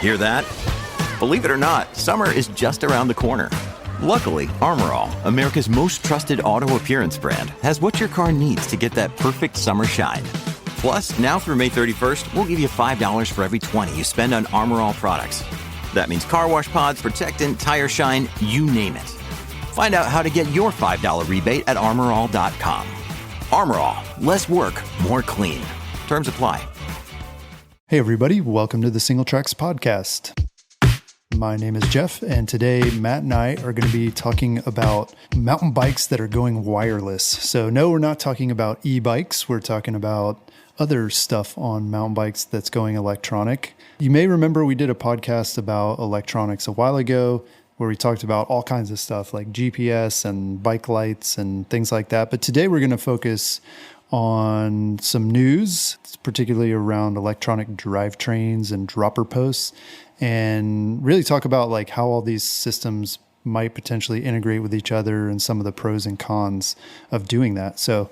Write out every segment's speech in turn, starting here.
Hear that? Believe it or not, summer is just around the corner. Luckily, Armor All, America's most trusted auto appearance brand, has what your car needs to get that perfect summer shine. Plus, now through May 31st, we'll give you $5 for every $20 you spend on Armor All products. That means car wash pods, protectant, tire shine, you name it. Find out how to get your $5 rebate at armorall.com. Armor All, less work, more clean. Terms apply. Hey everybody, welcome to the Singletracks podcast. My name is Jeff, and today Matt and I are going to be talking about mountain bikes that are going wireless. So no, we're not talking about e-bikes. We're talking about other stuff on mountain bikes that's going electronic. You may remember we did a podcast about electronics a while ago where we talked about all kinds of stuff like GPS and bike lights and things like that. But today we're going to focus on some news, particularly around electronic drivetrains and dropper posts, and really talk about like how all these systems might potentially integrate with each other and some of the pros and cons of doing that. So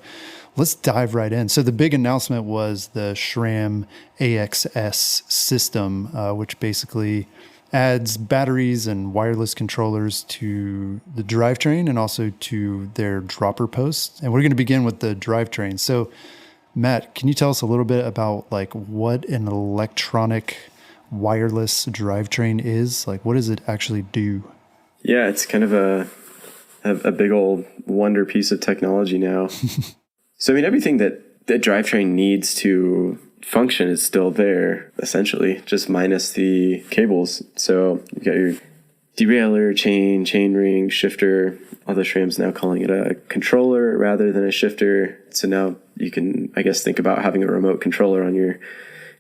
let's dive right in. So the big announcement was the SRAM AXS system, which basically adds batteries and wireless controllers to the drivetrain and also to their dropper posts. And we're going to begin with the drivetrain. So Matt, can you tell us a little bit about like what an electronic wireless drivetrain is? Like, what does it actually do? Yeah, it's kind of a big old wonder piece of technology now. So, I mean, everything that the drivetrain needs to function is still there, essentially, just minus the cables. So you've got your derailleur, chain ring, shifter. All the SRAM's now calling it a controller rather than a shifter. So now you can, I guess, think about having a remote controller on your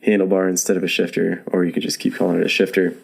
handlebar instead of a shifter, or you can just keep calling it a shifter.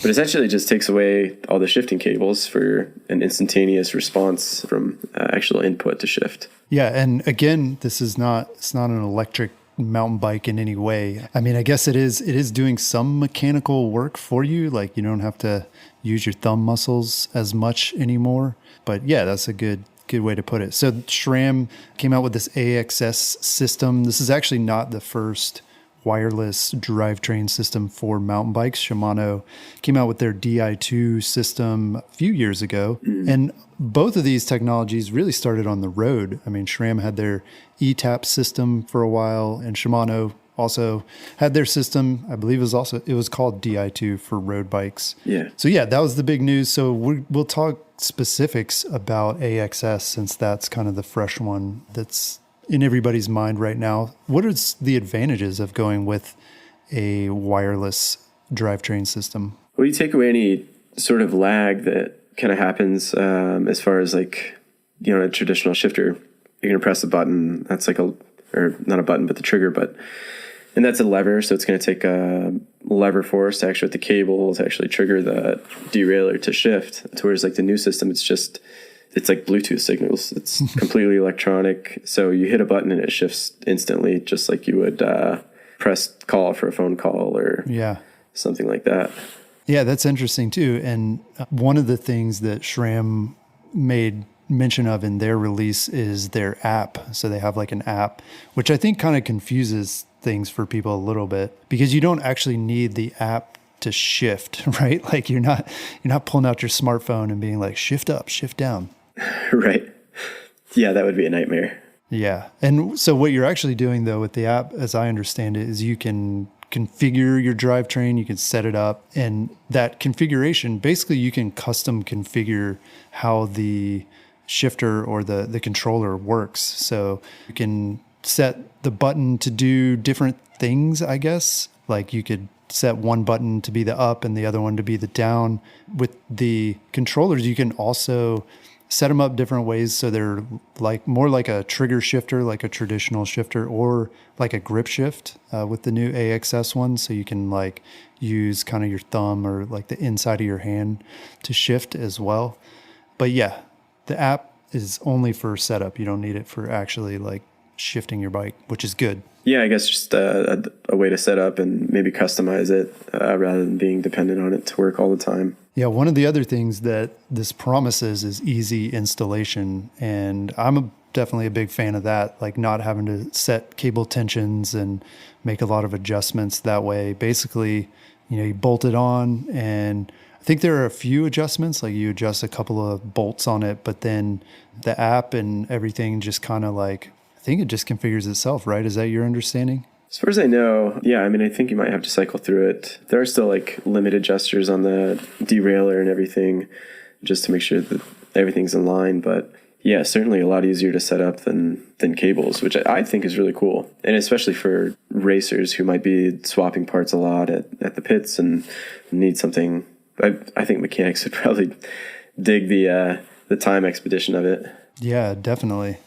But essentially it just takes away all the shifting cables for an instantaneous response from actual input to shift. Yeah, and again, it's not an electric mountain bike in any way. I mean, I guess it is doing some mechanical work for you. Like you don't have to use your thumb muscles as much anymore. But yeah, that's a good way to put it. So SRAM came out with this AXS system. This is actually not the first wireless drivetrain system for mountain bikes. Shimano came out with their Di2 system a few years ago. And both of these technologies really started on the road. I mean, SRAM had their ETAP system for a while, and Shimano also had their system. I believe it was called Di2 for road bikes. Yeah. So yeah, that was the big news. So we'll talk specifics about AXS since that's kind of the fresh one that's in everybody's mind right now. What are the advantages of going with a wireless drivetrain system? Well, you take away any sort of lag that kind of happens as far as like, you know, a traditional shifter. You're going to press a button. That's like or not a button, but the trigger, and that's a lever. So it's going to take a lever force to actuate the cable to actually trigger the derailleur to shift. Whereas like the new system, it's like Bluetooth signals. It's completely electronic. So you hit a button and it shifts instantly, just like you would press call for a phone call or something like that. Yeah, that's interesting too. And one of the things that SRAM made mention of in their release is their app. So they have like an app, which I think kind of confuses things for people a little bit because you don't actually need the app to shift, right? Like you're not pulling out your smartphone and being like, shift up, shift down. Right. Yeah, that would be a nightmare. Yeah. And so what you're actually doing though with the app, as I understand it, is you can configure your drivetrain, you can set it up, and that configuration, basically you can custom configure how the shifter or the controller works. So you can set the button to do different things, I guess. Like you could set one button to be the up and the other one to be the down. With the controllers, you can also set them up different ways so they're like more like a trigger shifter, like a traditional shifter, or like a grip shift with the new AXS one. So you can like use kind of your thumb or like the inside of your hand to shift as well. But yeah, the app is only for setup. You don't need it for actually like shifting your bike, which is good. Yeah, I guess just a way to set up and maybe customize it rather than being dependent on it to work all the time. Yeah, one of the other things that this promises is easy installation. And I'm definitely a big fan of that, like not having to set cable tensions and make a lot of adjustments that way. Basically, you bolt it on, and I think there are a few adjustments, like you adjust a couple of bolts on it, but then the app and everything just kind of like, I think it just configures itself, right? Is that your understanding? As far as I know, yeah, I mean, I think you might have to cycle through it. There are still like limited gestures on the derailleur and everything just to make sure that everything's in line. But yeah, certainly a lot easier to set up than cables, which I think is really cool. And especially for racers who might be swapping parts a lot at the pits and need something. I think mechanics would probably dig the time expedition of it. Yeah, definitely.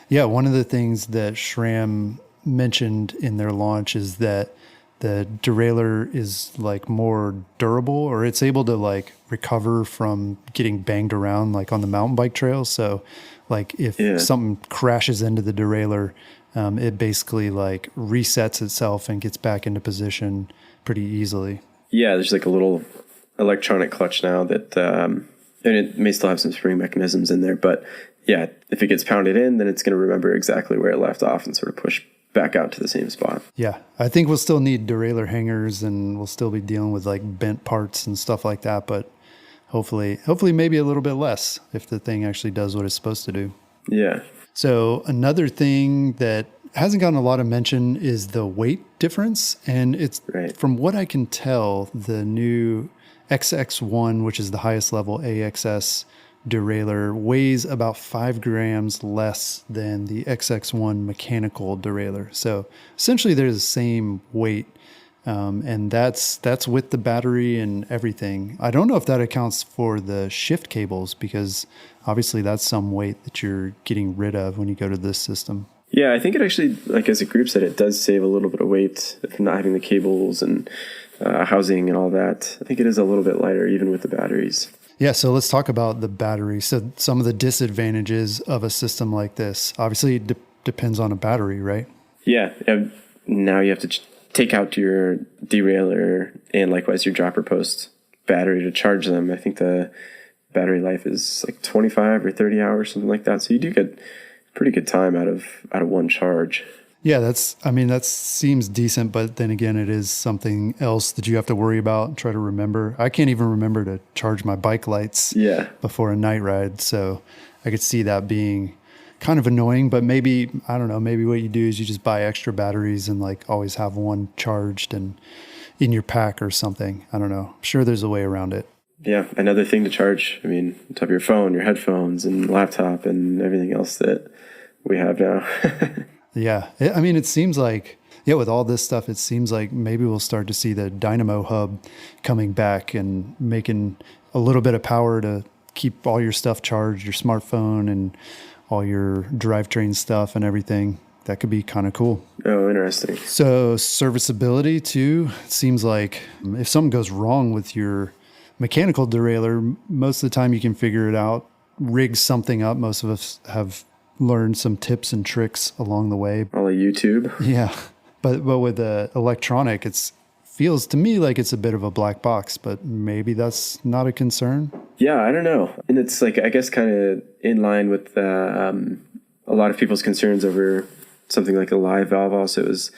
Yeah, one of the things that SRAM mentioned in their launch is that the derailleur is like more durable, or it's able to like recover from getting banged around like on the mountain bike trails. So like if something crashes into the derailleur, it basically like resets itself and gets back into position pretty easily. Yeah, there's like a little electronic clutch now that and it may still have some spring mechanisms in there, but yeah, if it gets pounded in, then it's going to remember exactly where it left off and sort of push back out to the same spot. Yeah, I think we'll still need derailleur hangers, and we'll still be dealing with like bent parts and stuff like that, but hopefully maybe a little bit less if the thing actually does what it's supposed to do. Yeah. So another thing that hasn't gotten a lot of mention is the weight difference, and it's from what I can tell, the new XX1, which is the highest level AXS derailleur, weighs about 5 grams less than the XX1 mechanical derailleur. So essentially they're the same weight, and that's with the battery and everything. I don't know if that accounts for the shift cables, because obviously that's some weight that you're getting rid of when you go to this system. Yeah, I think it actually, like as a group said, it does save a little bit of weight from not having the cables and housing and all that. I think it is a little bit lighter even with the batteries. Yeah, so let's talk about the battery. So some of the disadvantages of a system like this, obviously it depends on a battery, right? Yeah. Now you have to take out your derailleur and likewise your dropper post battery to charge them. I think the battery life is like 25 or 30 hours, something like that. So you do get pretty good time out of one charge. Yeah, that seems decent, but then again, it is something else that you have to worry about and try to remember. I can't even remember to charge my bike lights before a night ride, so I could see that being kind of annoying, but maybe, I don't know, maybe what you do is you just buy extra batteries and like always have one charged and in your pack or something. I don't know. I'm sure there's a way around it. Yeah, another thing to charge, I mean, on top of your phone, your headphones and laptop and everything else that we have now. Yeah. I mean, it seems like, with all this stuff, it seems like maybe we'll start to see the Dynamo Hub coming back and making a little bit of power to keep all your stuff charged, your smartphone and all your drivetrain stuff and everything. That could be kind of cool. Oh, interesting. So serviceability too. It seems like if something goes wrong with your mechanical derailleur, most of the time you can figure it out, rig something up. Most of us have learned some tips and tricks along the way. All of YouTube. Yeah. But with the electronic, it feels to me like it's a bit of a black box, but maybe that's not a concern. Yeah, I don't know. And it's like, I guess kind of in line with a lot of people's concerns over something like a live valve also is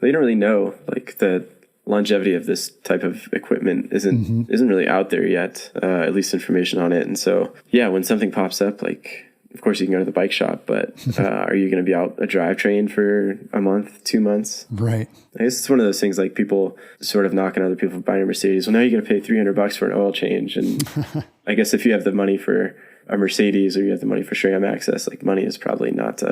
they don't really know, like the longevity of this type of equipment isn't really out there yet, at least information on it. And so, yeah, when something pops up, like, of course you can go to the bike shop, but are you going to be out a drivetrain for a month, 2 months? Right. I guess it's one of those things like people sort of knocking other people for buying a Mercedes. Well, now you're going to pay $300 for an oil change. And I guess if you have the money for a Mercedes or you have the money for SRAM access, like money is probably not,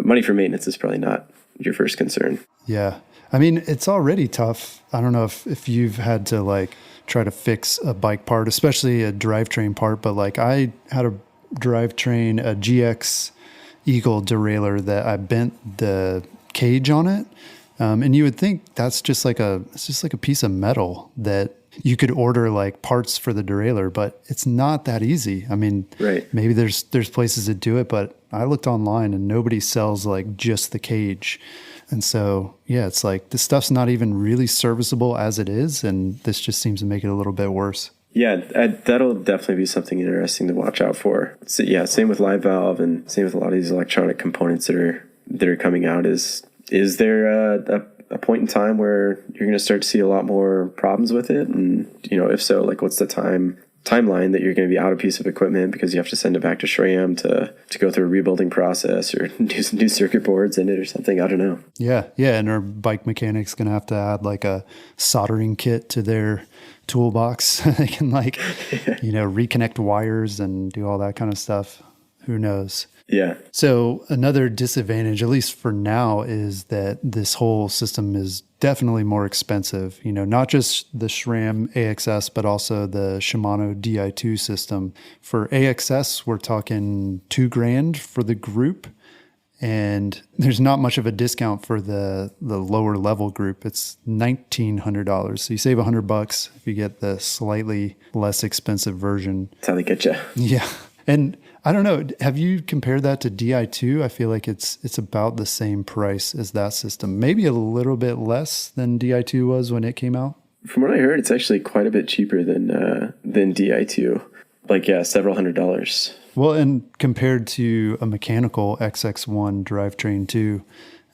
money for maintenance is probably not your first concern. Yeah. I mean, it's already tough. I don't know if you've had to like try to fix a bike part, especially a drivetrain part, but like I had a drivetrain, a GX Eagle derailleur that I bent the cage on it. And you would think that's just like it's just like a piece of metal that you could order like parts for the derailleur, but it's not that easy. I mean, maybe there's places that do it, but I looked online and nobody sells like just the cage. And so, yeah, it's like this stuff's not even really serviceable as it is. And this just seems to make it a little bit worse. Yeah, that'll definitely be something interesting to watch out for. So, yeah, same with live valve and same with a lot of these electronic components that are coming out. Is there a point in time where you're going to start to see a lot more problems with it? And, if so, like what's the timeline that you're going to be out of piece of equipment because you have to send it back to SRAM to go through a rebuilding process or do some new circuit boards in it or something? I don't know. Yeah. And our bike mechanic's going to have to add like a soldering kit to their toolbox. They can reconnect wires and do all that kind of stuff. Who knows? Yeah. So another disadvantage, at least for now, is that this whole system is definitely more expensive. Not just the SRAM AXS, but also the Shimano Di2 system. For AXS, we're talking $2,000 for the group. And there's not much of a discount for the lower level group. It's $1,900. So you save $100 if you get the slightly less expensive version. That's how they get you. Yeah. And I don't know, have you compared that to Di2? I feel like it's about the same price as that system. Maybe a little bit less than Di2 was when it came out. From what I heard, it's actually quite a bit cheaper than Di2. Several $100s. Well, and compared to a mechanical XX1 drivetrain too,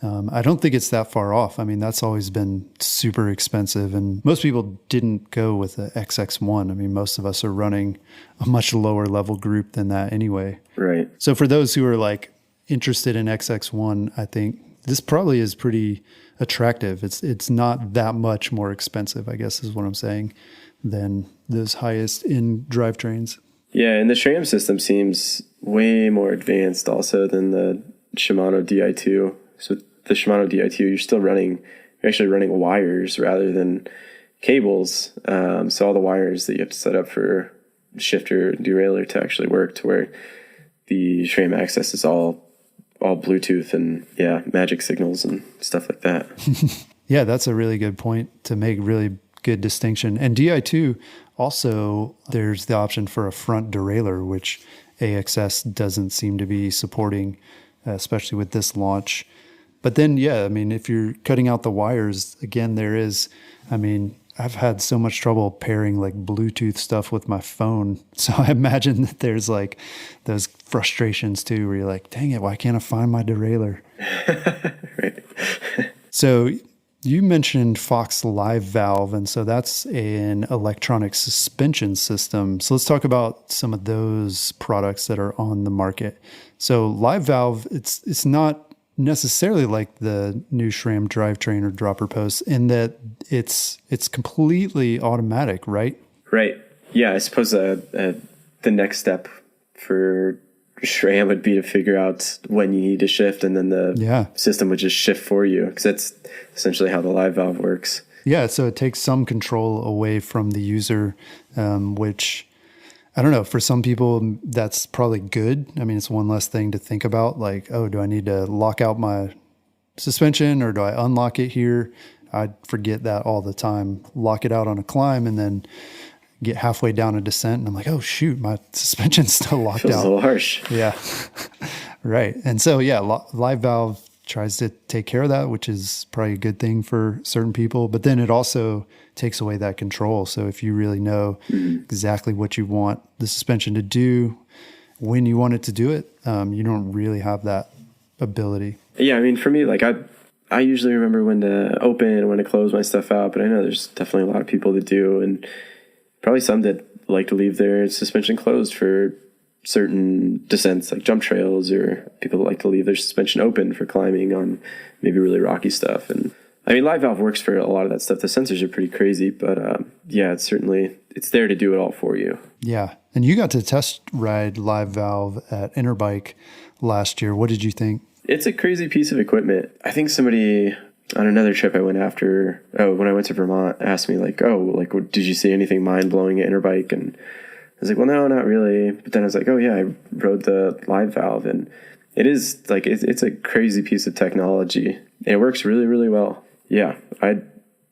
I don't think it's that far off. I mean, that's always been super expensive, and most people didn't go with the XX1. I mean, most of us are running a much lower level group than that anyway. Right. So for those who are like interested in XX1, I think this probably is pretty attractive. It's not that much more expensive, I guess is what I'm saying, than those highest end drivetrains. Yeah, and the SRAM system seems way more advanced also than the Shimano Di2. So the Shimano Di2, you're actually running wires rather than cables. So all the wires that you have to set up for shifter derailleur to actually work, to where the SRAM access is all Bluetooth and magic signals and stuff like that. Yeah, that's a really good point to make, really good distinction. And Di2 also, there's the option for a front derailleur, which AXS doesn't seem to be supporting, especially with this launch. But then, if you're cutting out the wires, again, I've had so much trouble pairing like Bluetooth stuff with my phone. So I imagine that there's like those frustrations too, where you're like, dang it, why can't I find my derailleur? Right. So you mentioned Fox Live Valve, and so that's an electronic suspension system. So let's talk about some of those products that are on the market. So Live Valve, it's not necessarily like the new SRAM drivetrain or dropper post in that it's completely automatic, right? Right. Yeah, I suppose the next step for SRAM would be to figure out when you need to shift, and then the system would just shift for you, because that's essentially how the Live Valve works. Yeah, so it takes some control away from the user, which, I don't know, for some people that's probably good. I mean, it's one less thing to think about, like, oh, do I need to lock out my suspension or do I unlock it here? I forget that all the time. Lock it out on a climb and then get halfway down a descent and I'm like, oh shoot, my suspension's still locked out. Feels a little harsh. Yeah. Right. And so, Live Valve tries to take care of that, which is probably a good thing for certain people, but then it also takes away that control. So if you really know exactly what you want the suspension to do, when you want it to do it, you don't really have that ability. Yeah. I mean, for me, like I usually remember when to open and when to close my stuff out, but I know there's definitely a lot of people that do, and probably some that like to leave their suspension closed for certain descents, like jump trails, or people that like to leave their suspension open for climbing on maybe really rocky stuff. And I mean, Live Valve works for a lot of that stuff. The sensors are pretty crazy, but it's there to do it all for you. Yeah. And you got to test ride Live Valve at Interbike last year. What did you think? It's a crazy piece of equipment. I think somebody on another trip I went when I went to Vermont, asked me did you see anything mind blowing at Interbike? And I was like, well, no, not really. But then I was like, oh yeah, I rode the Live Valve, and it is like, it's a crazy piece of technology, and it works really, really well. Yeah. I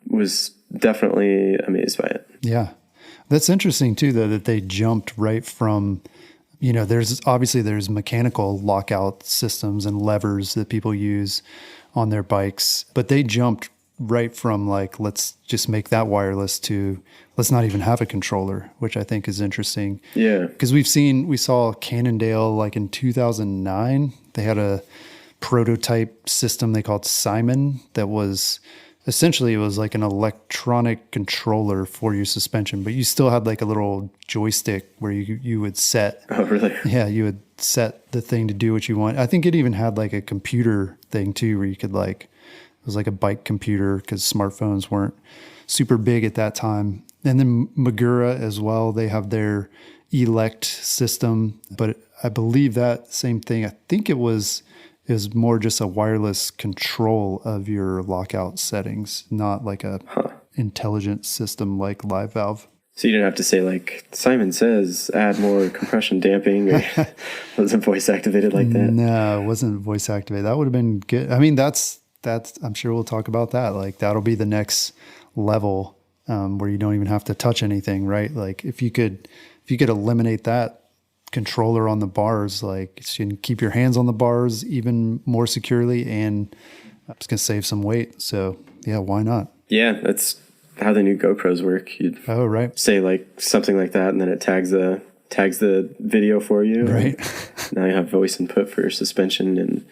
was definitely amazed by it. Yeah. That's interesting too, though, that they jumped right from, there's mechanical lockout systems and levers that people use on their bikes, but they jumped right from like, let's just make that wireless to let's not even have a controller, which I think is interesting. Yeah. Because we saw Cannondale like in 2009, they had a prototype system they called Simon that was essentially it was like an electronic controller for your suspension, but you still had like a little joystick where you would set. Oh, really? Yeah, you would set the thing to do what you want. I think it even had like a computer thing too, where you could like, it was like a bike computer because smartphones weren't super big at that time. And then Magura as well, they have their elect system, but I believe that same thing, I think it was more just a wireless control of your lockout settings, not like a intelligent system like Live Valve. So you didn't have to say like, Simon says, add more compression damping, or it wasn't voice activated like that? No, it wasn't voice activated. That would have been good. I mean, that's, I'm sure we'll talk about that. Like that'll be the next level where you don't even have to touch anything, right? Like if you could eliminate that controller on the bars, like so you can keep your hands on the bars even more securely, and it's going to save some weight. So yeah, why not? Yeah, that's how the new GoPros work. You'd say like something like that, and then it tags the video for you. Right. Now you have voice input for suspension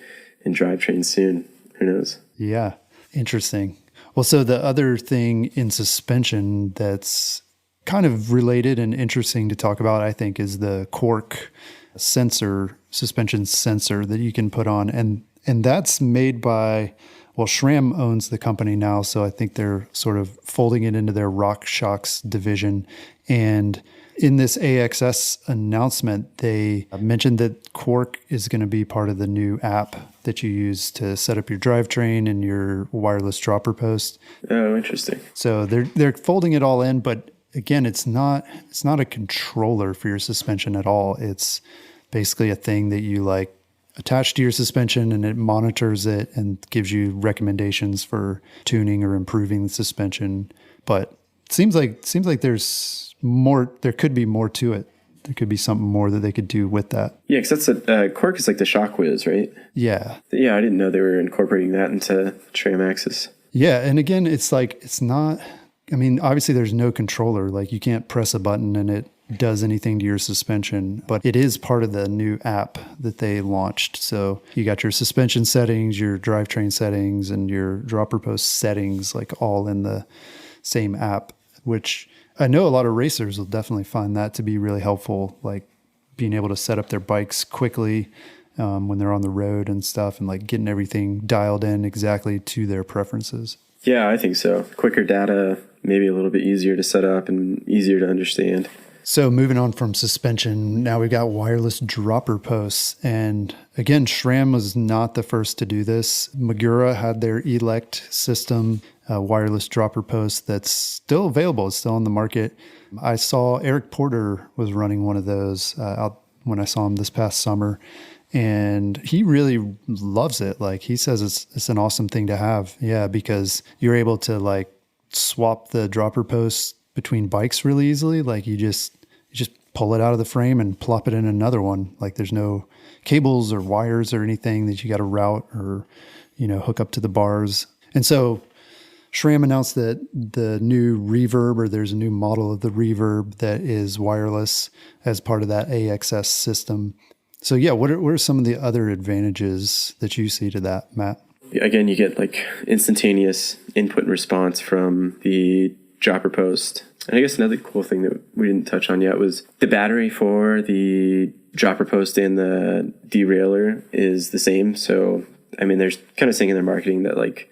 and drivetrains soon. Who knows? Yeah. Interesting. Well, so the other thing in suspension that's kind of related and interesting to talk about, I think, is the cork sensor, suspension sensor that you can put on. And that's made by, well, SRAM owns the company now, so I think they're sort of folding it into their RockShox division. And in this AXS announcement, they mentioned that Quark is going to be part of the new app that you use to set up your drivetrain and your wireless dropper post. Oh, interesting. So they're folding it all in, but again, it's not a controller for your suspension at all. It's basically a thing that you like attach to your suspension, and it monitors it and gives you recommendations for tuning or improving the suspension. But it seems like there's more. There could be more to it. There could be something more that they could do with that. Yeah, because that's Quark is like the Shock Whiz, right? Yeah. Yeah, I didn't know they were incorporating that into SRAM Axis. Yeah, and again, it's like it's not. I mean, obviously, there's no controller. Like you can't press a button and it does anything to your suspension, but it is part of the new app that they launched. So you got your suspension settings, your drivetrain settings, and your dropper post settings, like all in the same app, which I know a lot of racers will definitely find that to be really helpful, like being able to set up their bikes quickly when they're on the road and stuff, and like getting everything dialed in exactly to their preferences. Yeah, I think so. Quicker data, maybe a little bit easier to set up and easier to understand. So moving on from suspension, now we've got wireless dropper posts. And again, SRAM was not the first to do this. Magura had their Elect system, wireless dropper post that's still available. It's still on the market. I saw Eric Porter was running one of those out when I saw him this past summer. And he really loves it. Like he says it's an awesome thing to have. Yeah, because you're able to like swap the dropper posts between bikes really easily. Like you just pull it out of the frame and plop it in another one. Like there's no cables or wires or anything that you got to route or, hook up to the bars. And so SRAM announced that the new Reverb, or there's a new model of the Reverb that is wireless as part of that AXS system. So yeah, what are some of the other advantages that you see to that, Matt? Again, you get like instantaneous input and response from the dropper post. And I guess another cool thing that we didn't touch on yet was the battery for the dropper post and the derailleur is the same. So, I mean, they're kind of saying in their marketing that like,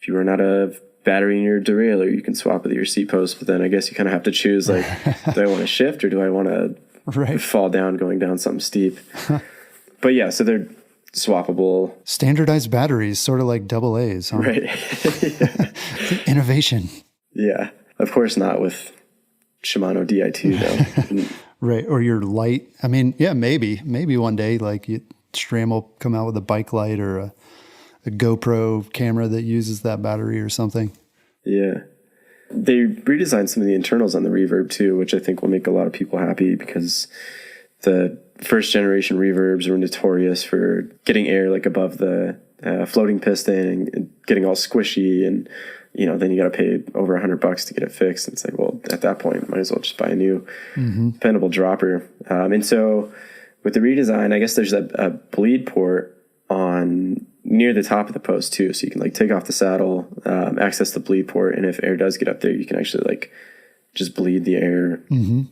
if you run out of battery in your derailleur, you can swap with your seat post. But then I guess you kind of have to choose like, do I want to shift or do I want to fall down going down something steep? But yeah, so they're swappable. Standardized batteries, sort of like AA's, huh? Right. Innovation. Yeah. Of course not with Shimano Di2 though. Right. Or your light. I mean, yeah, maybe one day like SRAM will come out with a bike light or a GoPro camera that uses that battery or something. Yeah. They redesigned some of the internals on the Reverb too, which I think will make a lot of people happy because the first generation Reverbs were notorious for getting air like above the floating piston and getting all squishy, and then you got to pay over $100 to get it fixed. And it's like, well, at that point, might as well just buy a new dependable dropper. And so with the redesign, I guess there's a bleed port on near the top of the post too. So you can like take off the saddle, access the bleed port. And if air does get up there, you can actually like just bleed the air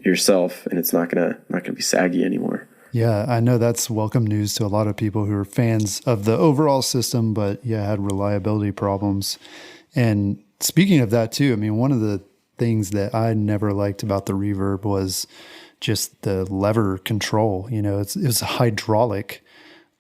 yourself, and it's not gonna be saggy anymore. Yeah, I know that's welcome news to a lot of people who are fans of the overall system, but had reliability problems. And speaking of that too, I mean, one of the things that I never liked about the Reverb was just the lever control. You know, it was a hydraulic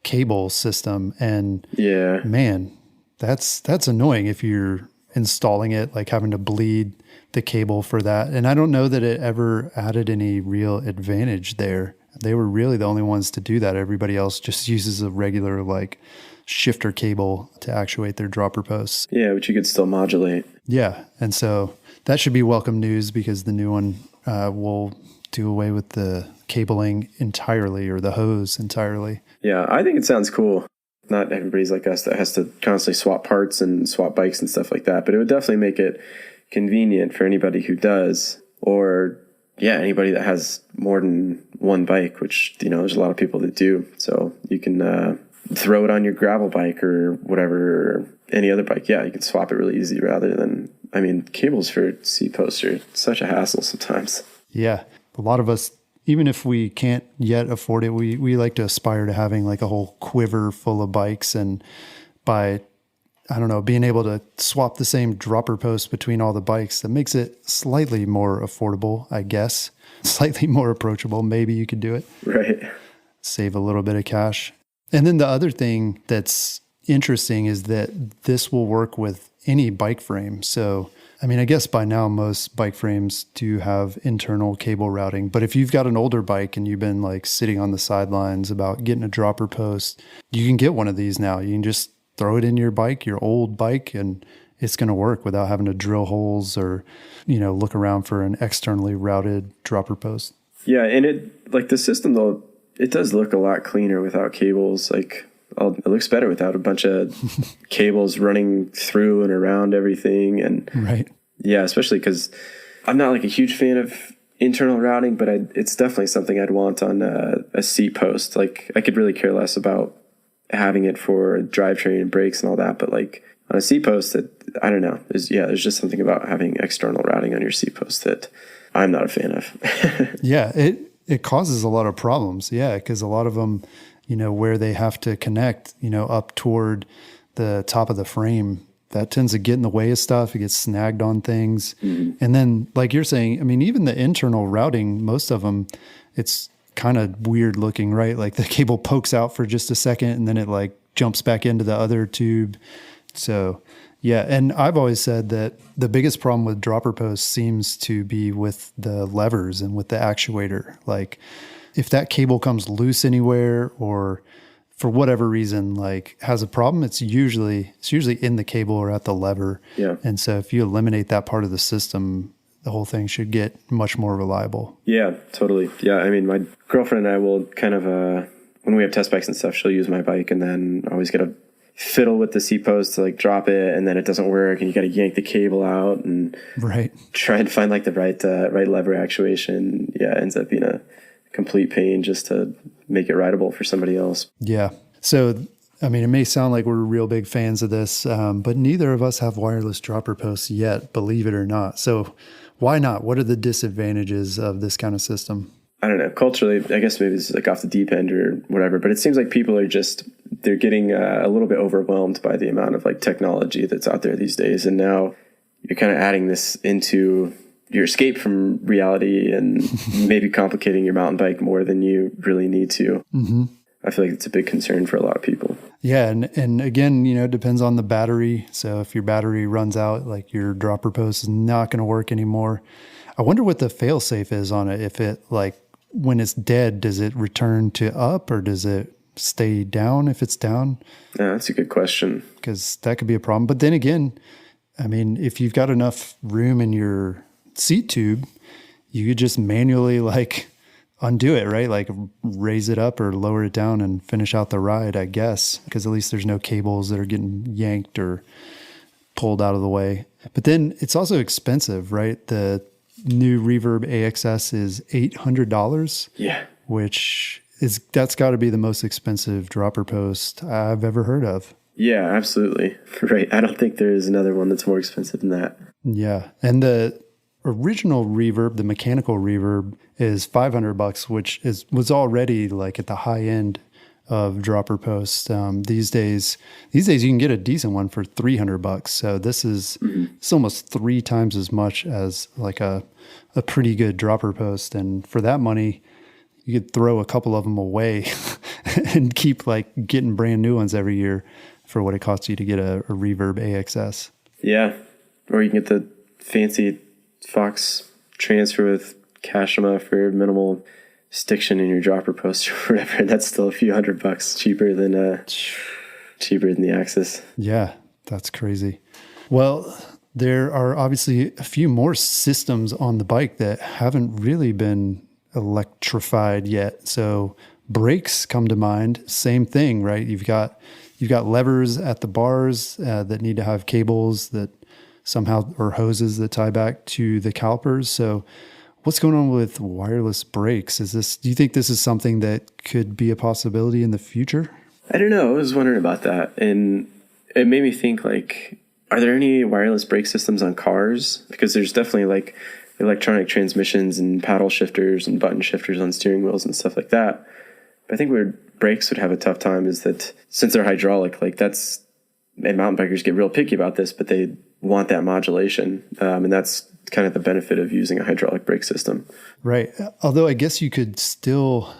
cable system, and man, that's annoying if you're installing it, like having to bleed the cable for that. And I don't know that it ever added any real advantage there. They were really the only ones to do that. Everybody else just uses a regular like shifter cable to actuate their dropper posts. Yeah, which you could still modulate. Yeah. And so that should be welcome news, because the new one will do away with the cabling entirely, or the hose entirely. Yeah, I think it sounds cool. Not everybody's like us that has to constantly swap parts and swap bikes and stuff like that, but it would definitely make it convenient for anybody who does, or anybody that has more than one bike, which, you know, there's a lot of people that do. So you can throw it on your gravel bike or whatever, or any other bike. Yeah, you can swap it really easy rather than, I mean, cables for seat posts are such a hassle sometimes. Yeah. A lot of us, even if we can't yet afford it, we like to aspire to having like a whole quiver full of bikes. And by, I don't know, being able to swap the same dropper post between all the bikes, that makes it slightly more affordable, I guess. Slightly more approachable. Maybe you could do it. Right. Save a little bit of cash. And then the other thing that's interesting is that this will work with any bike frame. So, I mean, I guess by now most bike frames do have internal cable routing, but if you've got an older bike and you've been like sitting on the sidelines about getting a dropper post, you can get one of these now. You can just throw it in your bike, your old bike, and it's going to work without having to drill holes or, you know, look around for an externally routed dropper post. Yeah. And it, like the system though, it does look a lot cleaner without cables. Like it looks better without a bunch of cables running through and around everything. And right. Yeah, especially because I'm not like a huge fan of internal routing, but it's definitely something I'd want on a seat post. Like I could really care less about having it for drivetrain and brakes and all that, but like on a seat post, I don't know. There's just something about having external routing on your seat post that I'm not a fan of. Yeah, it causes a lot of problems. Yeah, because a lot of them, you know, where they have to connect, you know, up toward the top of the frame, that tends to get in the way of stuff. It gets snagged on things. Mm-hmm. And then, like you're saying, I mean, even the internal routing, most of them, it's kind of weird looking, right? Like the cable pokes out for just a second and then it like jumps back into the other tube. So yeah. And I've always said that the biggest problem with dropper posts seems to be with the levers and with the actuator. Like if that cable comes loose anywhere or for whatever reason, like has a problem, it's usually in the cable or at the lever. Yeah. And so if you eliminate that part of the system, the whole thing should get much more reliable. Yeah, totally. Yeah. I mean, my girlfriend and I will kind of, when we have test bikes and stuff, she'll use my bike and then I always got to fiddle with the seat post to like drop it and then it doesn't work and you got to yank the cable out and try and find like the right lever actuation. Yeah. It ends up being a complete pain just to make it rideable for somebody else. Yeah. So, I mean, it may sound like we're real big fans of this, but neither of us have wireless dropper posts yet, believe it or not. So why not? What are the disadvantages of this kind of system? I don't know. Culturally, I guess maybe it's like off the deep end or whatever, but it seems like people are they're getting a little bit overwhelmed by the amount of like technology that's out there these days. And now you're kind of adding this into your escape from reality and maybe complicating your mountain bike more than you really need to. Mm-hmm. I feel like it's a big concern for a lot of people. Yeah. And again, you know, it depends on the battery. So if your battery runs out, like your dropper post is not going to work anymore. I wonder what the fail safe is on it. If it like, when it's dead, does it return to up or does it stay down if it's down? Yeah, that's a good question. Because that could be a problem. But then again, I mean, if you've got enough room in your seat tube, you could just manually like undo it, right? Like raise it up or lower it down and finish out the ride, I guess, because at least there's no cables that are getting yanked or pulled out of the way. But then it's also expensive, right? The new Reverb AXS is $800. Yeah. That's got to be the most expensive dropper post I've ever heard of. Yeah, absolutely. Right. I don't think there is another one that's more expensive than that. Yeah. And the original reverb, the mechanical reverb, is $500, which was already like at the high end of dropper posts. These days you can get a decent one for $300. So this is it's almost 3 times as much as like a pretty good dropper post. And for that money, you could throw a couple of them away and keep like getting brand new ones every year for what it costs you to get a Reverb AXS. Yeah. Or you can get the fancy Fox transfer with Kashima for minimal stiction in your dropper post or whatever. And that's still a few $100 cheaper than the Axis. Yeah, that's crazy. Well, there are obviously a few more systems on the bike that haven't really been electrified yet. So brakes come to mind. Same thing, right? You've got levers at the bars that need to have cables that somehow, or hoses that tie back to the calipers. So what's going on with wireless brakes? Do you think this is something that could be a possibility in the future? I don't know. I was wondering about that. And it made me think, like, are there any wireless brake systems on cars? Because there's definitely like electronic transmissions and paddle shifters and button shifters on steering wheels and stuff like that. But I think where brakes would have a tough time is that since they're hydraulic, like and mountain bikers get real picky about this, but they want that modulation. And that's kind of the benefit of using a hydraulic brake system. Right. Although I guess you could still,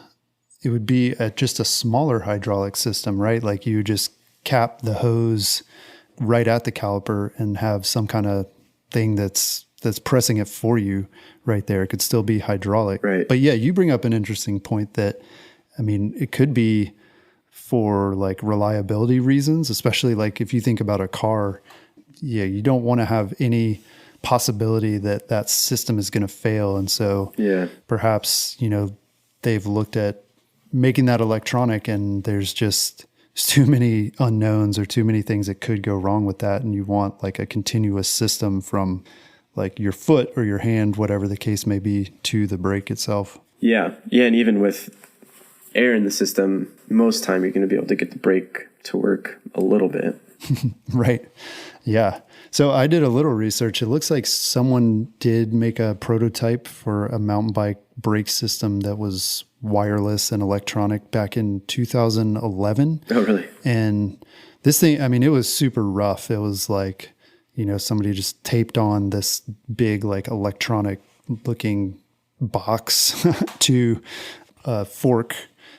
it would be just a smaller hydraulic system, right? Like you just cap the hose right at the caliper and have some kind of thing that's pressing it for you right there. It could still be hydraulic. Right. But yeah, you bring up an interesting point that, I mean, it could be for like reliability reasons, especially like if you think about a car, yeah, you don't want to have any possibility that system is going to fail. And so perhaps, they've looked at making that electronic and there's too many unknowns or too many things that could go wrong with that. And you want like a continuous system from like your foot or your hand, whatever the case may be, to the brake itself. Yeah. Yeah. And even with air in the system, most time you're going to be able to get the brake to work a little bit. Right. Yeah. So I did a little research. It looks like someone did make a prototype for a mountain bike brake system that was wireless and electronic back in 2011. Oh, really? And this thing, I mean, it was super rough. It was like, somebody just taped on this big, like electronic looking box to a fork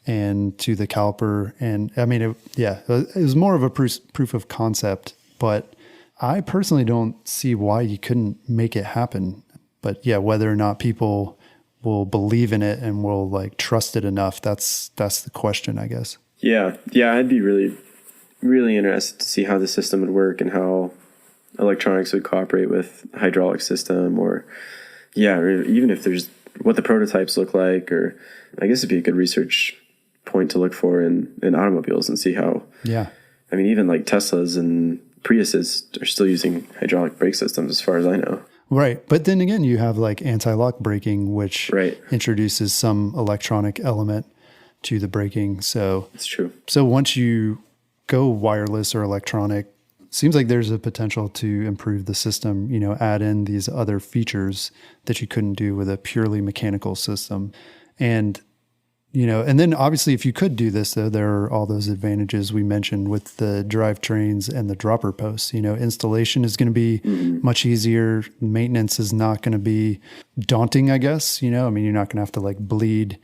and to the caliper. And I mean, it was more of a proof of concept, but I personally don't see why you couldn't make it happen. But yeah, whether or not people will believe in it and will like trust it enough, that's the question, I guess. Yeah. Yeah. I'd be really, really interested to see how the system would work and how electronics would cooperate with the hydraulic system, or even if there's what the prototypes look like, or I guess it'd be a good research point to look for in automobiles and see how, I mean, even like Teslas and Priuses are still using hydraulic brake systems as far as I know. Right. But then again, you have like anti-lock braking, which introduces some electronic element to the braking. So it's true. So once you go wireless or electronic, seems like there's a potential to improve the system, add in these other features that you couldn't do with a purely mechanical system. And, and then obviously if you could do this, though, there are all those advantages we mentioned with the drivetrains and the dropper posts. Installation is going to be much easier. Maintenance is not going to be daunting, I guess. I mean, you're not going to have to like bleed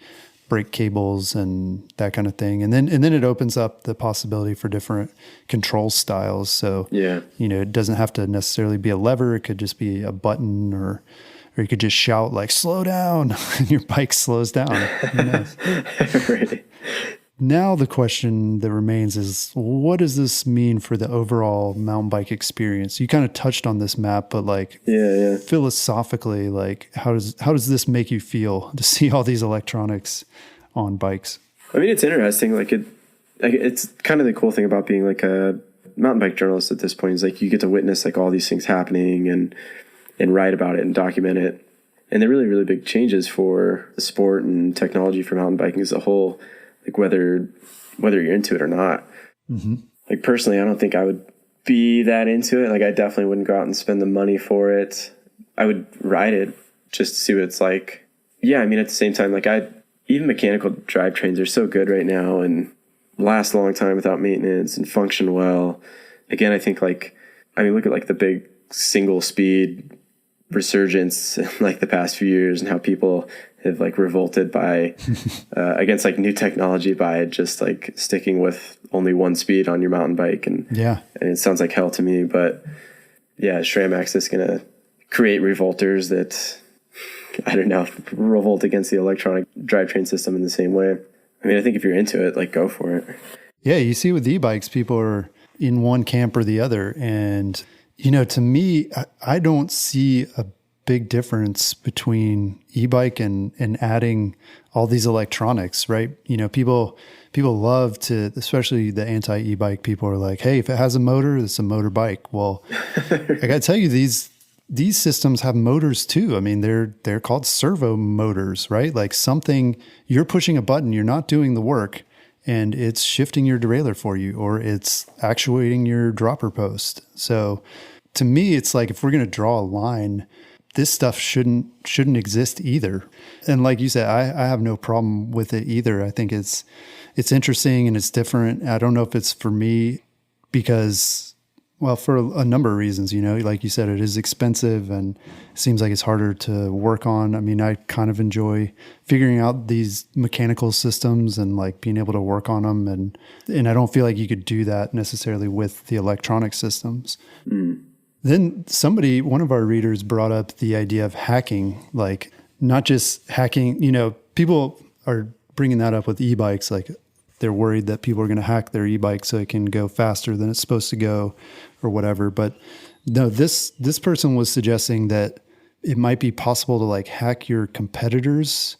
brake cables and that kind of thing. And then it opens up the possibility for different control styles. So, it doesn't have to necessarily be a lever. It could just be a button, or you could just shout like, slow down, and your bike slows down. Who knows? Right. Now the question that remains is, what does this mean for the overall mountain bike experience? You kind of touched on this, Matt, but like philosophically, like how does this make you feel to see all these electronics on bikes? I mean, it's interesting. It's kind of the cool thing about being like a mountain bike journalist at this point is like you get to witness like all these things happening and write about it and document it. And they're really, really big changes for the sport and technology for mountain biking as a whole. Like whether you're into it or not. Mm-hmm. Like personally, I don't think I would be that into it. Like I definitely wouldn't go out and spend the money for it. I would ride it just to see what it's like. Yeah, I mean, at the same time, like even mechanical drivetrains are so good right now and last a long time without maintenance and function well. Again, I think look at like the big single speed resurgence in like the past few years and how people have like revolted by against like new technology by just like sticking with only one speed on your mountain bike. And it sounds like hell to me, but yeah, SRAM is going to create revolters that, I don't know, revolt against the electronic drivetrain system in the same way. I mean, I think if you're into it, like go for it. Yeah, you see with e-bikes, people are in one camp or the other. And, you know, to me, I don't see a big difference between e-bike and adding all these electronics, right? You know, people love to, especially the anti-e-bike people are like, hey, if it has a motor, it's a motorbike. Well, I got to tell you, these systems have motors too. I mean, they're called servo motors, right? Like something, you're pushing a button, you're not doing the work, and it's shifting your derailleur for you, or it's actuating your dropper post. So to me, it's like, if we're going to draw a line, this stuff shouldn't exist either. And like you said, I have no problem with it either. I think it's interesting and it's different. I don't know if it's for me because, well, for a number of reasons, you know, like you said, it is expensive and it seems like it's harder to work on. I mean, I kind of enjoy figuring out these mechanical systems and like being able to work on them. And I don't feel like you could do that necessarily with the electronic systems. Mm. Then one of our readers brought up the idea of hacking, like not just hacking, you know, people are bringing that up with e-bikes, like they're worried that people are going to hack their e-bike so it can go faster than it's supposed to go or whatever. But no, this person was suggesting that it might be possible to like hack your competitors'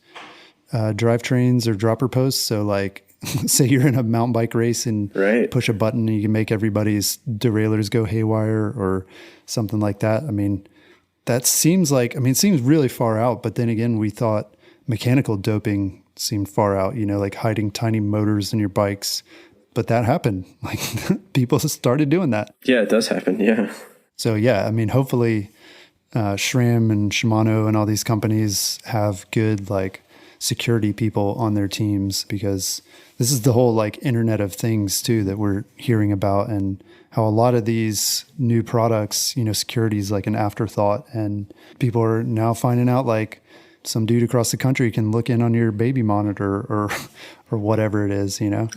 drivetrains or dropper posts. So like, say you're in a mountain bike race and push a button and you can make everybody's derailleurs go haywire or something like that. I mean, it seems really far out, but then again, we thought mechanical doping seemed far out, you know, like hiding tiny motors in your bikes, but that happened. Like people started doing that. Yeah, it does happen. Yeah. So yeah, I mean, hopefully SRAM and Shimano and all these companies have good like security people on their teams, because this is the whole like Internet of Things too that we're hearing about, and how a lot of these new products, you know, security is like an afterthought, and people are now finding out like some dude across the country can look in on your baby monitor or whatever it is, you know?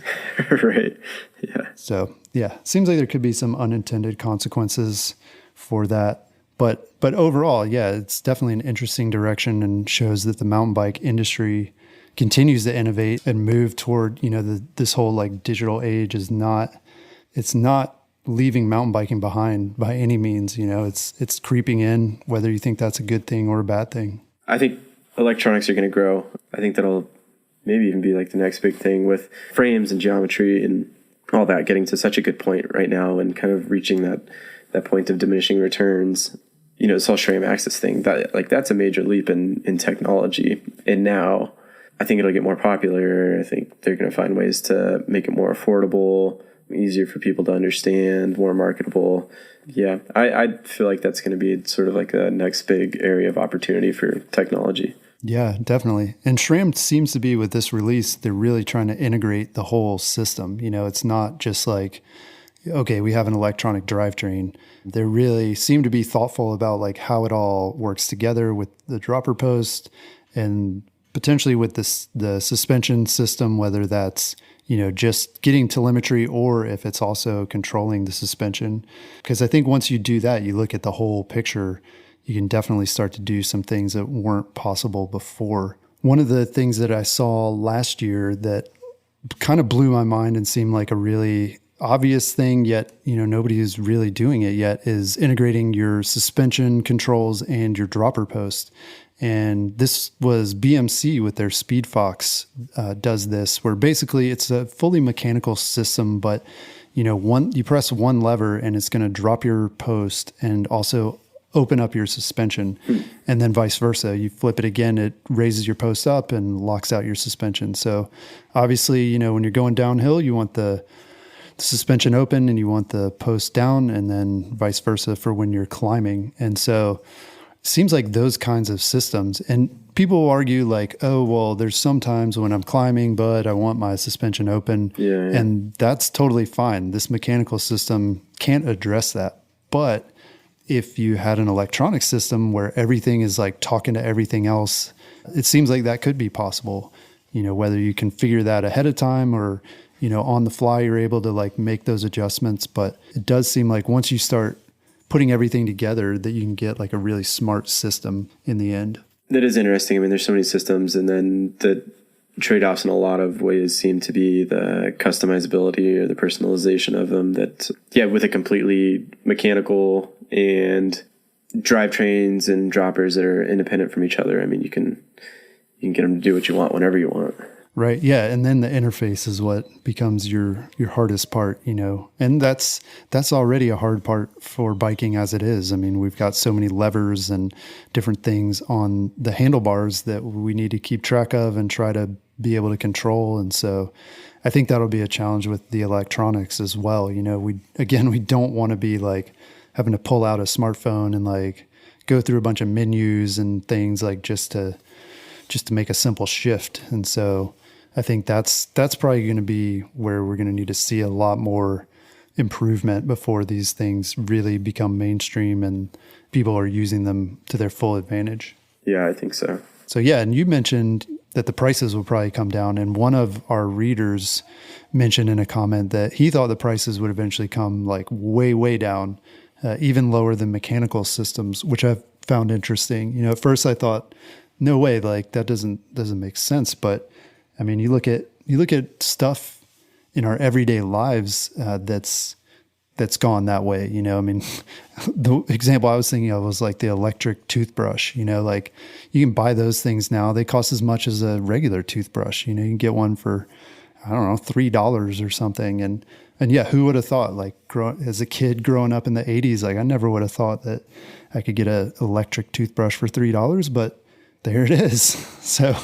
Right. Yeah. So yeah, seems like there could be some unintended consequences for that. But overall, yeah, it's definitely an interesting direction and shows that the mountain bike industry continues to innovate and move toward, you know, this whole like digital age it's not leaving mountain biking behind by any means, you know, it's creeping in, whether you think that's a good thing or a bad thing. I think electronics are going to grow. I think that'll maybe even be like the next big thing with frames and geometry and all that getting to such a good point right now and kind of reaching that point of diminishing returns. You know, this whole SRAM axis thing, that's a major leap in technology. And now I think it'll get more popular. I think they're going to find ways to make it more affordable, easier for people to understand, more marketable. Yeah, I feel like that's going to be sort of like the next big area of opportunity for technology. Yeah, definitely. And SRAM seems to be, with this release, they're really trying to integrate the whole system. You know, it's not just like, okay, we have an electronic drivetrain. They really seem to be thoughtful about like how it all works together with the dropper post and potentially with the suspension system, whether that's, you know, just getting telemetry or if it's also controlling the suspension. Because I think once you do that, you look at the whole picture, you can definitely start to do some things that weren't possible before. One of the things that I saw last year that kind of blew my mind and seemed like a really obvious thing, yet, you know, nobody is really doing it yet, is integrating your suspension controls and your dropper post. And this was BMC with their SpeedFox does this, where basically it's a fully mechanical system, but you know, you press one lever and it's going to drop your post and also open up your suspension, and then vice versa. You flip it again, it raises your post up and locks out your suspension. So obviously, you know, when you're going downhill, you want the the suspension open and you want the post down, and then vice versa for when you're climbing. And so it seems like those kinds of systems, and people will argue like, oh, well, there's some times when I'm climbing, but I want my suspension open. Yeah. And that's totally fine. This mechanical system can't address that. But if you had an electronic system where everything is like talking to everything else, it seems like that could be possible. Whether you can figure that ahead of time or, on the fly, you're able to like make those adjustments. But it does seem like once you start putting everything together that you can get like a really smart system in the end. That is interesting. I mean, there's so many systems, and then the trade-offs in a lot of ways seem to be the customizability or the personalization of them that, with a completely mechanical and drivetrains and droppers that are independent from each other. I mean, you can get them to do what you want whenever you want. Right. Yeah. And then the interface is what becomes your hardest part, and that's already a hard part for biking as it is. I mean, we've got so many levers and different things on the handlebars that we need to keep track of and try to be able to control. And so I think that'll be a challenge with the electronics as well. We don't want to be like having to pull out a smartphone and like go through a bunch of menus and things like just to make a simple shift. And so I think that's probably going to be where we're going to need to see a lot more improvement before these things really become mainstream and people are using them to their full advantage. Yeah, I think so. So yeah, and you mentioned that the prices will probably come down, and one of our readers mentioned in a comment that he thought the prices would eventually come like way, way down, even lower than mechanical systems, which I've found interesting. At first I thought, no way, like that doesn't make sense. But I mean, you look at stuff in our everyday lives that's gone that way. I mean, the example I was thinking of was like the electric toothbrush. Like you can buy those things now. They cost as much as a regular toothbrush. You can get one for, I don't know, $3 or something. And yeah, who would have thought? Like as a kid growing up in the 80s, like I never would have thought that I could get an electric toothbrush for $3, but there it is. So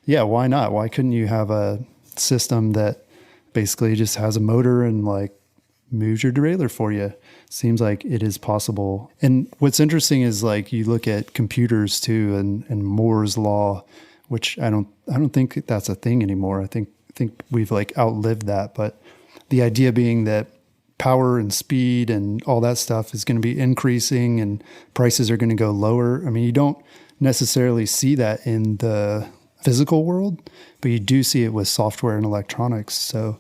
yeah, why not? Why couldn't you have a system that basically just has a motor and like moves your derailleur for you? Seems like it is possible. And what's interesting is like you look at computers too, and Moore's law, which I don't think that's a thing anymore. I think we've like outlived that. But the idea being that power and speed and all that stuff is going to be increasing and prices are going to go lower. I mean, you don't necessarily see that in the physical world, but you do see it with software and electronics. So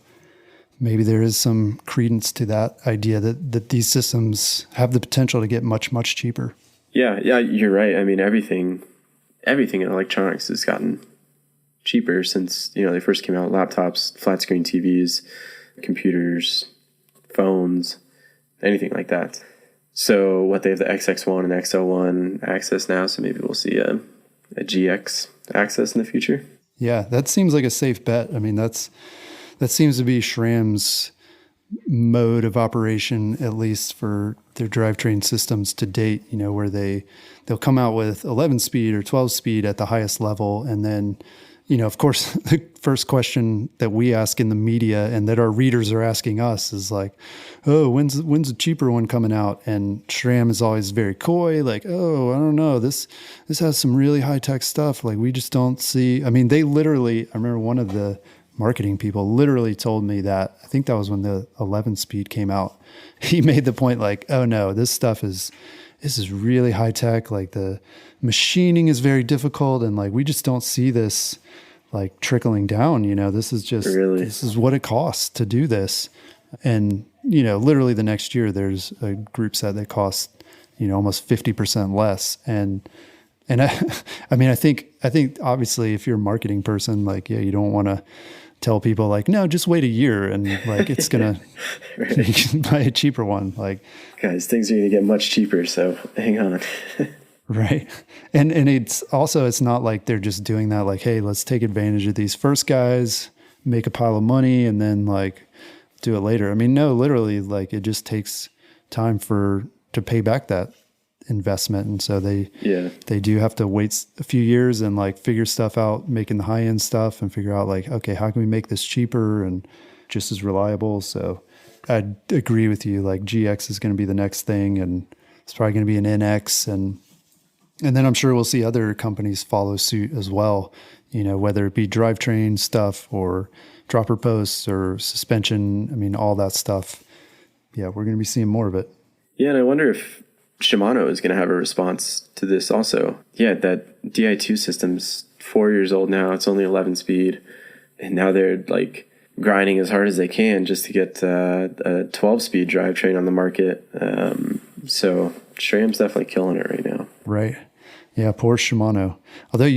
maybe there is some credence to that idea that these systems have the potential to get much, much cheaper. Yeah, you're right. I mean, everything in electronics has gotten cheaper since, they first came out. Laptops, flat screen TVs, computers, phones, anything like that. So they have the XX1 and XL1 access now, so maybe we'll see a GX access in the future. Yeah, that seems like a safe bet. I mean, that seems to be SRAM's mode of operation, at least for their drivetrain systems to date, where they'll come out with 11 speed or 12 speed at the highest level. And then, of course, the first question that we ask in the media and that our readers are asking us is like, oh, when's a cheaper one coming out? And SRAM is always very coy, like, oh, I don't know, this has some really high-tech stuff. Like, we just don't see. I mean, they literally, I remember one of the marketing people literally told me that, I think that was when the 11 speed came out. He made the point like, oh no, this is really high tech. Like the machining is very difficult. And like, we just don't see this like trickling down, this is just, really? This is what it costs to do this. And, literally the next year there's a group set that costs, almost 50% less. And I mean, I think obviously if you're a marketing person, like, yeah, you don't want to tell people like, no, just wait a year and like, it's going to, right. You can buy a cheaper one. Like, guys, things are going to get much cheaper. So hang on. Right. And it's not like they're just doing that. Like, hey, let's take advantage of these first guys, make a pile of money and then like do it later. I mean, no, literally like it just takes time to pay back that investment. And so they do have to wait a few years and like figure stuff out, making the high end stuff and figure out like, okay, how can we make this cheaper and just as reliable? So I'd agree with you. Like GX is going to be the next thing, and it's probably going to be an NX, and then I'm sure we'll see other companies follow suit as well. You know, whether it be drivetrain stuff or dropper posts or suspension. I mean, all that stuff. Yeah, we're going to be seeing more of it. Yeah, and I wonder if Shimano is going to have a response to this also. Yeah, that Di2 system's 4 years old now. It's only 11 speed. And now they're like grinding as hard as they can just to get a 12-speed drivetrain on the market. So SRAM's definitely killing it right now. Right. Yeah, poor Shimano. Although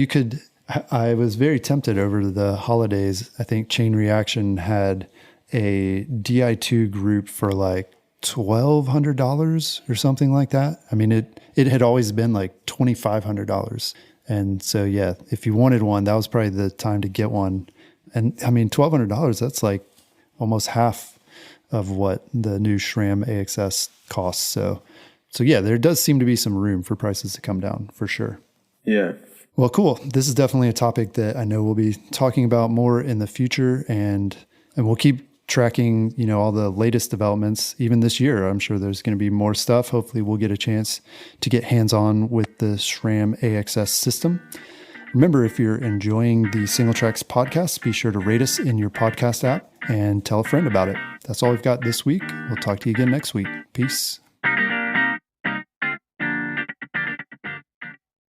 I was very tempted over the holidays. I think Chain Reaction had a Di2 group for like $1,200 or something like that. I mean, it had always been like $2,500. And so, yeah, if you wanted one, that was probably the time to get one. And I mean, $1,200, that's like almost half of what the new SRAM AXS costs. So yeah, there does seem to be some room for prices to come down for sure. Yeah. Well, cool. This is definitely a topic that I know we'll be talking about more in the future, and we'll keep tracking, you know, all the latest developments even this year. I'm sure there's going to be more stuff. Hopefully we'll get a chance to get hands-on with the SRAM AXS system. Remember, if you're enjoying the Singletracks podcast, be sure to rate us in your podcast app and tell a friend about it. That's all we've got this week. We'll talk to you again next week. Peace.